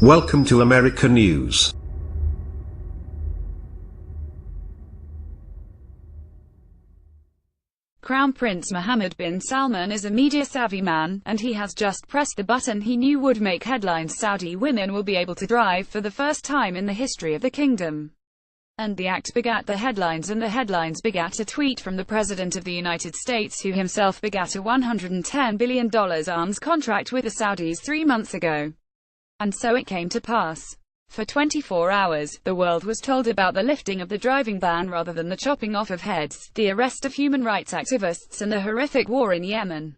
Welcome to America News. Crown Prince Mohammed bin Salman is a media-savvy man, and he has just pressed the button he knew would make headlines. Saudi women will be able to drive for the first time in the history of the kingdom. And the act begat the headlines, and the headlines begat a tweet from the President of the United States, who himself begat a $110 billion arms contract with the Saudis 3 months ago. And so it came to pass. For 24 hours, the world was told about the lifting of the driving ban rather than the chopping off of heads, the arrest of human rights activists and the horrific war in Yemen.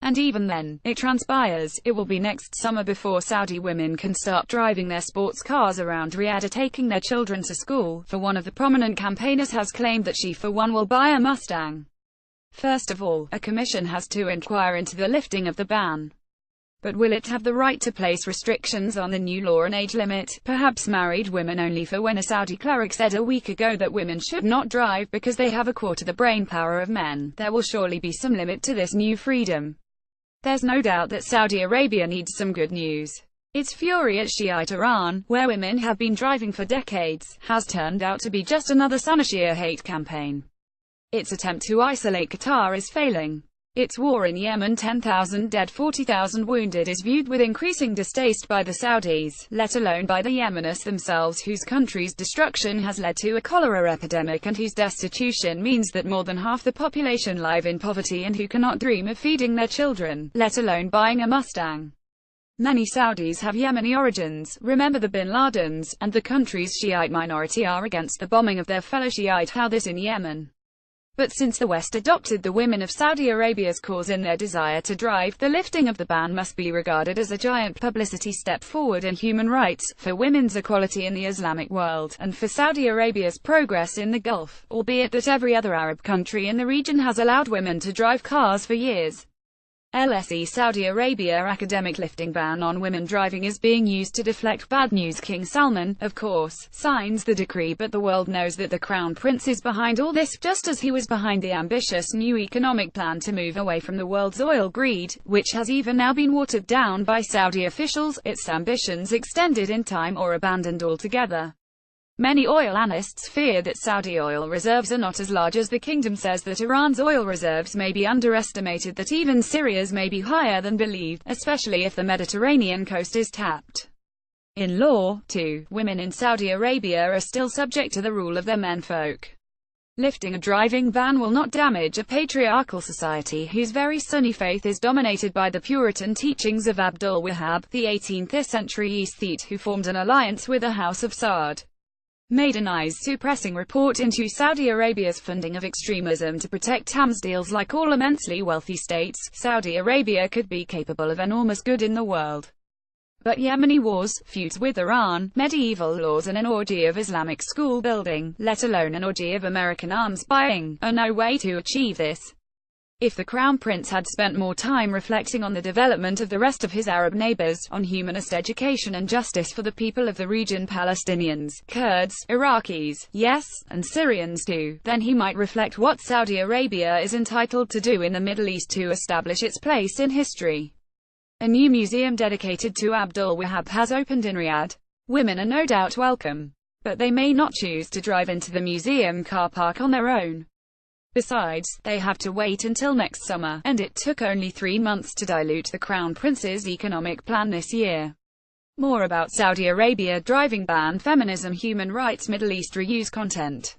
And even then, it transpires, it will be next summer before Saudi women can start driving their sports cars around Riyadh or taking their children to school, for one of the prominent campaigners has claimed that she for one will buy a Mustang. First of all, a commission has to inquire into the lifting of the ban. But will it have the right to place restrictions on the new law and age limit? Perhaps married women only, for when a Saudi cleric said a week ago that women should not drive because they have a quarter the brain power of men, there will surely be some limit to this new freedom. There's no doubt that Saudi Arabia needs some good news. Its fury at Shiite Iran, where women have been driving for decades, has turned out to be just another Shia hate campaign. Its attempt to isolate Qatar is failing. Its war in Yemen, 10,000 dead, 40,000 wounded, is viewed with increasing distaste by the Saudis, let alone by the Yemenis themselves, whose country's destruction has led to a cholera epidemic and whose destitution means that more than half the population live in poverty and who cannot dream of feeding their children, let alone buying a Mustang. Many Saudis have Yemeni origins, remember the Bin Ladens, and the country's Shiite minority are against the bombing of their fellow Shiite Houthis in Yemen. But since the West adopted the women of Saudi Arabia's cause in their desire to drive, the lifting of the ban must be regarded as a giant publicity step forward in human rights, for women's equality in the Islamic world, and for Saudi Arabia's progress in the Gulf, albeit that every other Arab country in the region has allowed women to drive cars for years. LSE Saudi Arabia academic lifting ban on women driving is being used to deflect bad news. King Salman, of course, signs the decree, but the world knows that the Crown Prince is behind all this, just as he was behind the ambitious new economic plan to move away from the world's oil greed, which has even now been watered down by Saudi officials, its ambitions extended in time or abandoned altogether. Many oil analysts fear that Saudi oil reserves are not as large as the kingdom says, that Iran's oil reserves may be underestimated, that even Syria's may be higher than believed, especially if the Mediterranean coast is tapped. In law, too, women in Saudi Arabia are still subject to the rule of their menfolk. Lifting a driving ban will not damage a patriarchal society whose very Sunni faith is dominated by the Puritan teachings of Abdul Wahhab, the 18th century aesthete who formed an alliance with the House of Saud. Made an eyes-suppressing report into Saudi Arabia's funding of extremism to protect Ham's deals. Like all immensely wealthy states, Saudi Arabia could be capable of enormous good in the world. But Yemeni wars, feuds with Iran, medieval laws and an orgy of Islamic school building, let alone an orgy of American arms buying, are no way to achieve this. If the Crown Prince had spent more time reflecting on the development of the rest of his Arab neighbors, on humanist education and justice for the people of the region, Palestinians, Kurds, Iraqis, yes, and Syrians too, then he might reflect what Saudi Arabia is entitled to do in the Middle East to establish its place in history. A new museum dedicated to Abdul Wahhab has opened in Riyadh. Women are no doubt welcome, but they may not choose to drive into the museum car park on their own. Besides, they have to wait until next summer, and it took only 3 months to dilute the Crown Prince's economic plan this year. More about Saudi Arabia driving ban, feminism, human rights, Middle East reuse content.